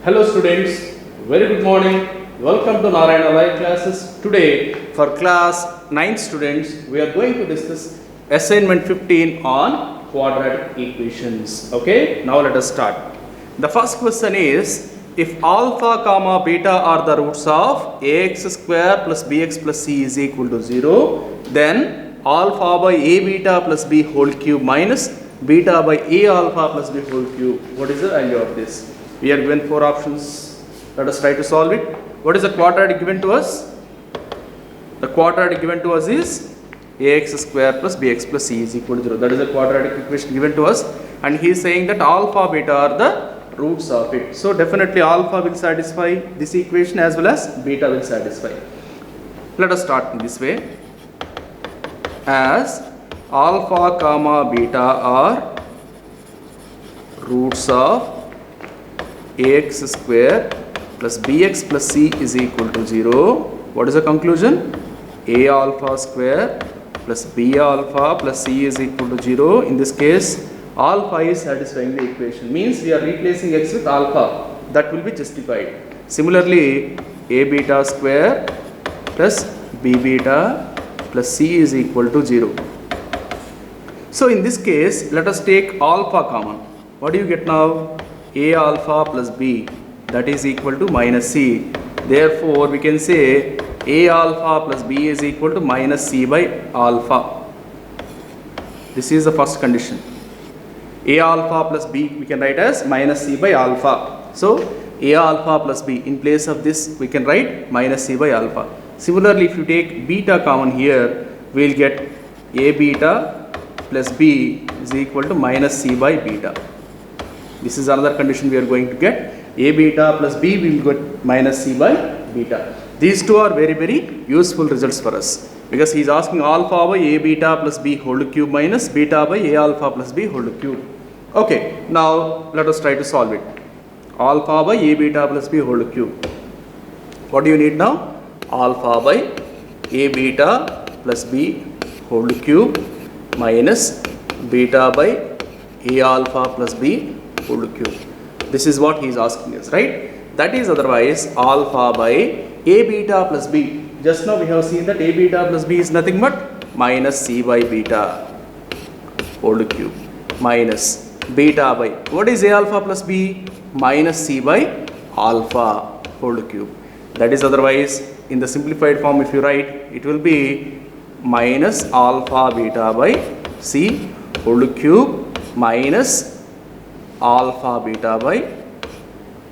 Hello students, very good morning. Welcome to Narayana Live classes. Today for class 9 students we are going to discuss assignment 15 on quadratic equations. Okay, now let us start. The first question is, if alpha comma beta are the roots of ax square plus bx plus c is equal to 0, then alpha by a beta plus b whole cube minus beta by a alpha plus b whole cube. What is the value of this? We are given 4 options. Let us try to solve it. What is the quadratic given to us? The quadratic given to us is ax square plus bx plus c is equal to 0. That is the quadratic equation given to us, and he is saying that alpha beta are the roots of it. So definitely alpha will satisfy this equation as well as beta will satisfy. Let us start in this way. As alpha comma beta are roots of ax square plus bx plus c is equal to 0. What is the conclusion? A alpha square plus b alpha plus c is equal to 0. In this case, alpha is satisfying the equation. Means we are replacing x with alpha. That will be justified. Similarly, a beta square plus b beta plus c is equal to 0. So in this case, let us take alpha common. What do you get now? A alpha plus b, that is equal to minus c. Therefore, we can say a alpha plus b is equal to minus c by alpha. This is the first condition. A alpha plus b we can write as minus c by alpha. So, a alpha plus b, in place of this we can write minus c by alpha. Similarly, if you take beta common here, we will get a beta plus b is equal to minus c by beta. This is another condition we are going to get. A beta plus b will get minus c by beta. These two are very useful results for us, because he is asking alpha by a beta plus b whole cube minus beta by a alpha plus b whole cube. Okay, now let us try to solve it. Alpha by a beta plus b whole cube. What do you need now? Alpha by a beta plus b whole cube minus beta by a alpha plus b whole cube. This is what he is asking us, right? That is otherwise alpha by a beta plus b. Just now we have seen that a beta plus b is nothing but minus c by beta whole cube minus beta by, what is a alpha plus b? Minus c by alpha whole cube. That is otherwise, in the simplified form if you write, it will be minus alpha beta by c whole cube minus alpha beta by,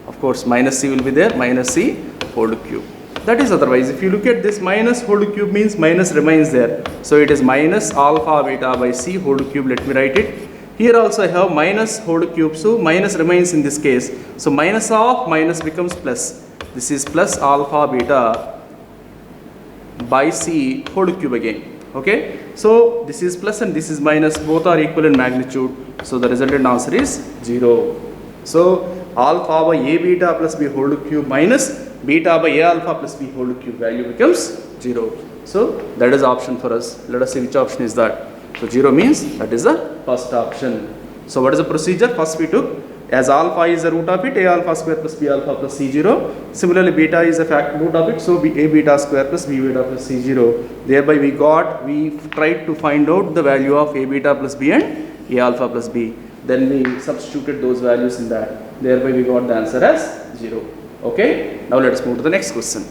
of course minus c will be there, minus c whole cube. That is otherwise, if you look at this, minus whole cube means minus remains there. So it is minus alpha beta by c whole cube. Let me write it. Here also I have minus whole cube, so minus remains in this case. So minus of minus becomes plus. This is plus alpha beta by c whole cube again. Okay, so this is plus and this is minus, both are equal in magnitude. So the resultant answer is 0. So alpha by a beta plus b whole cube minus beta by a alpha plus b whole cube value becomes 0. So that is option for us. Let us see which option is that. So 0 means that is the first option. So what is the procedure? First we took, as alpha is the root of it, a alpha square plus b alpha plus c 0. Similarly, beta is the root of it, so a beta square plus b beta plus c 0. Thereby we tried to find out the value of a beta plus b and a alpha plus b. Then we substituted those values in that. Thereby we got the answer as 0. Okay. Now let us move to the next question.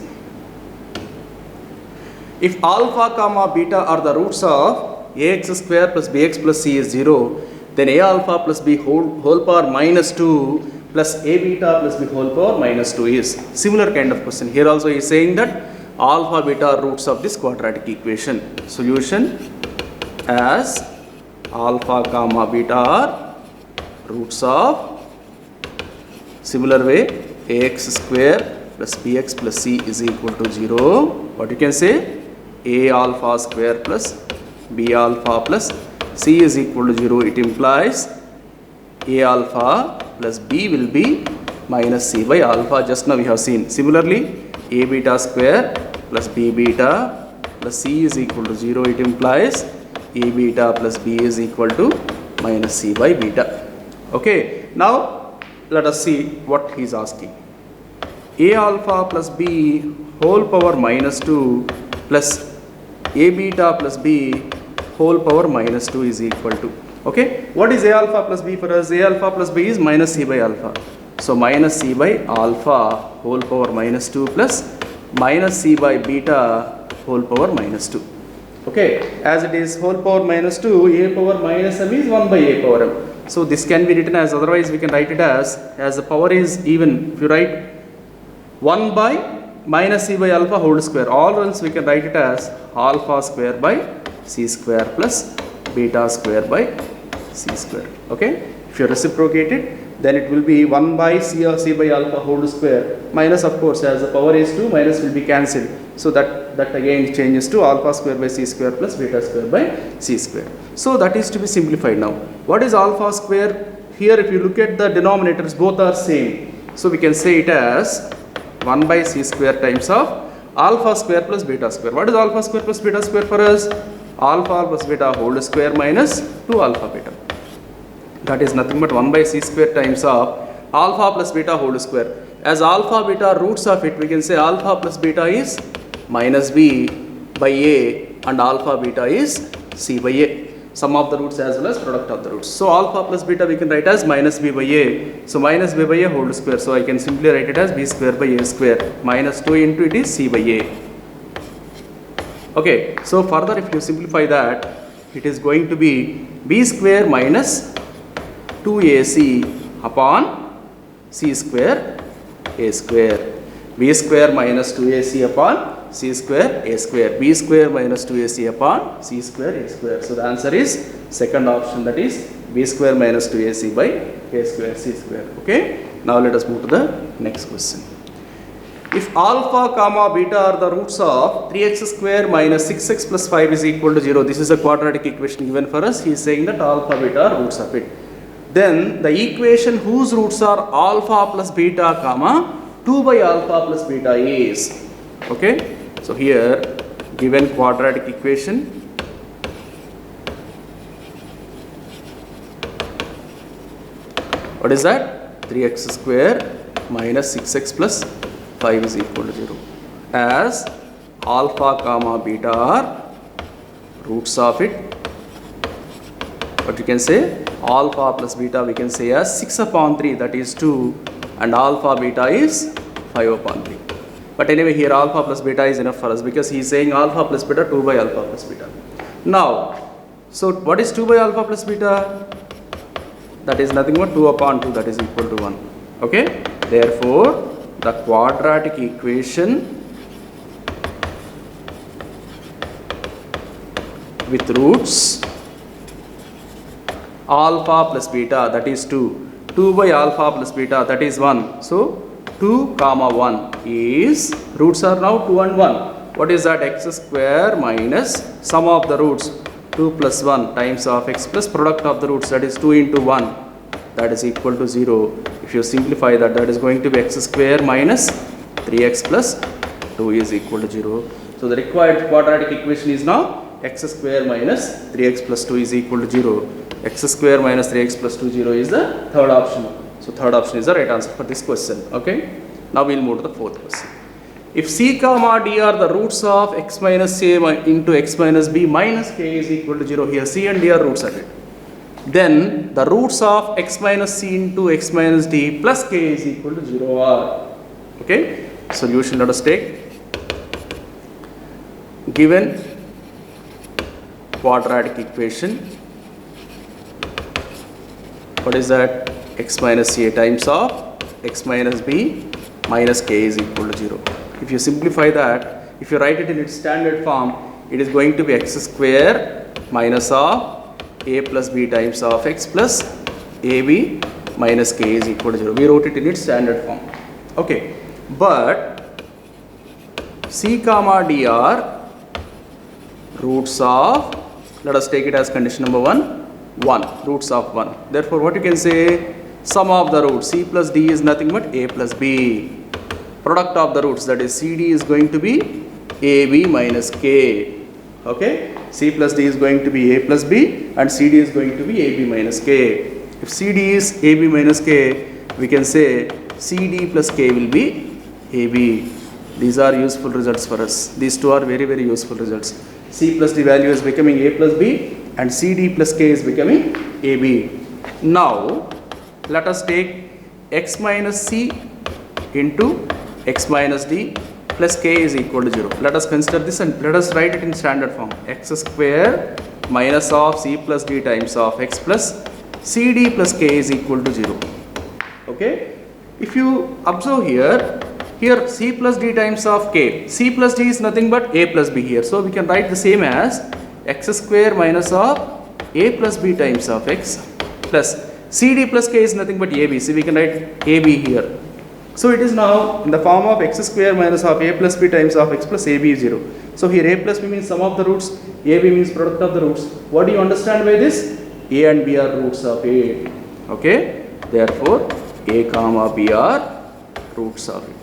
If alpha comma beta are the roots of ax square plus bx plus c is 0, then a alpha plus b whole power minus 2 plus a beta plus b whole power minus 2 is. Similar kind of question. Here also he is saying that alpha beta are roots of this quadratic equation. Solution: as alpha comma beta are roots of, similar way, ax square plus bx plus c is equal to 0. What you can say? A alpha square plus b alpha plus c is equal to 0. It implies a alpha plus b will be minus c by alpha. Just now we have seen. Similarly, a beta square plus b beta plus c is equal to 0. It implies a beta plus b is equal to minus c by beta. Okay. Now let us see what he is asking. a alpha plus b whole power minus 2 plus a beta plus b whole power minus 2 is equal to, okay, what is a alpha plus b for us? A alpha plus b is minus c by alpha. So minus c by alpha whole power minus 2 plus minus c by beta whole power minus 2. Okay, as it is whole power minus 2, a power minus m is 1 by a power m. So this can be written as, otherwise we can write it as the power is even, if you write 1 by minus c by alpha whole square, or else we can write it as alpha square by c square plus beta square by c square. Okay, if you reciprocate it, then it will be 1 by c or c by alpha whole square minus, of course, as the power is 2, minus will be cancelled. So that again changes to alpha square by c square plus beta square by c square. So that is to be simplified now. What is alpha square? Here if you look at the denominators, both are same. So we can say it as 1 by c square times of alpha square plus beta square. What is alpha square plus beta square for us? Alpha plus beta whole square minus 2 alpha beta. That is nothing but 1 by c square times of alpha plus beta whole square. As alpha beta roots of it, we can say alpha plus beta is minus b by a and alpha beta is c by a. Sum of the roots as well as product of the roots. So alpha plus beta we can write as minus b by a. So minus b by a whole square. So I can simply write it as b square by a square. Minus 2 into it is c by a. Okay. So further if you simplify that, it is going to be b square minus 2ac upon c square a square. b square minus 2ac upon c square a square. b square minus 2ac upon c square a square. So the answer is second option, that is b square minus 2ac by a square c square. Okay. Now let us move to the next question. If alpha comma beta are the roots of 3x square minus 6x plus 5 is equal to 0. This is a quadratic equation given for us. He is saying that alpha beta are roots of it. Then the equation whose roots are alpha plus beta comma 2 by alpha plus beta is, okay. So here given quadratic equation, what is that? 3x square minus 6x plus 5 is equal to 0. As alpha comma beta are roots of it, what you can say, alpha plus beta we can say as 6 upon 3, that is 2, and alpha beta is 5 upon 3. But anyway, here alpha plus beta is enough for us, because he is saying alpha plus beta 2 by alpha plus beta. Now, so what is 2 by alpha plus beta? That is nothing but 2 upon 2, that is equal to 1. Okay. Therefore, the quadratic equation with roots alpha plus beta, that is 2. 2 by alpha plus beta, that is 1. So 2 comma 1 is, roots are now 2 and 1. What is that? X square minus sum of the roots 2 plus 1 times of x plus product of the roots, that is 2 into 1, that is equal to 0. If you simplify that, that is going to be x square minus 3x plus 2 is equal to 0. So the required quadratic equation is now x square minus 3x plus 2 is equal to 0. X square minus 3x plus 2 0 is the third option. So third option is the right answer for this question. Okay. Now we will move to the fourth question. If c comma d are the roots of x minus a into x minus b minus k is equal to 0, here c and d are roots of it, then the roots of x minus c into x minus d plus k is equal to 0 are, okay. Solution, let us take given quadratic equation. What is that? X minus a times of x minus b minus k is equal to 0. If you simplify that, if you write it in its standard form, it is going to be x square minus of a plus b times of x plus ab minus k is equal to 0. We wrote it in its standard form. Okay. But c comma d are roots of, let us take it as condition number 1, roots of 1. Therefore, what you can say, sum of the roots c plus d is nothing but a plus b. Product of the roots, that is cd, is going to be ab minus k. Okay, c plus d is going to be a plus b and cd is going to be ab minus k. If cd is ab minus k, we can say cd plus k will be AB. These are useful results for us. These two are very, very useful results. C plus D value is becoming A plus B and CD plus K is becoming AB. Now, let us take x minus C into x minus D plus K is equal to 0. Let us consider this and let us write it in standard form. X square minus of C plus D times of x plus CD plus K is equal to 0. Okay? If you observe here C plus D times of K, C plus D is nothing but A plus B here. So we can write the same as x square minus of A plus B times of x plus CD plus K is nothing but AB. So we can write AB here. So it is now in the form of x square minus of A plus B times of x plus AB is 0. So here A plus B means sum of the roots, AB means product of the roots. What do you understand by this? A and B are roots of A. Okay? Therefore, A comma B are roots of it.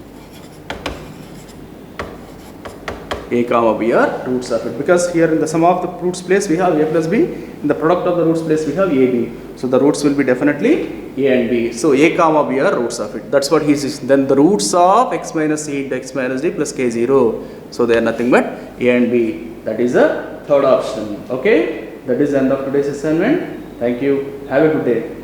A comma B are roots of it, because here in the sum of the roots place we have A plus B, in the product of the roots place we have AB. So the roots will be definitely A and B. So A comma B are roots of it. That's what he says. Then the roots of x minus C into x minus D plus K 0. So they are nothing but A and B. That is the third option. Okay. That is the end of today's assignment. Thank you. Have a good day.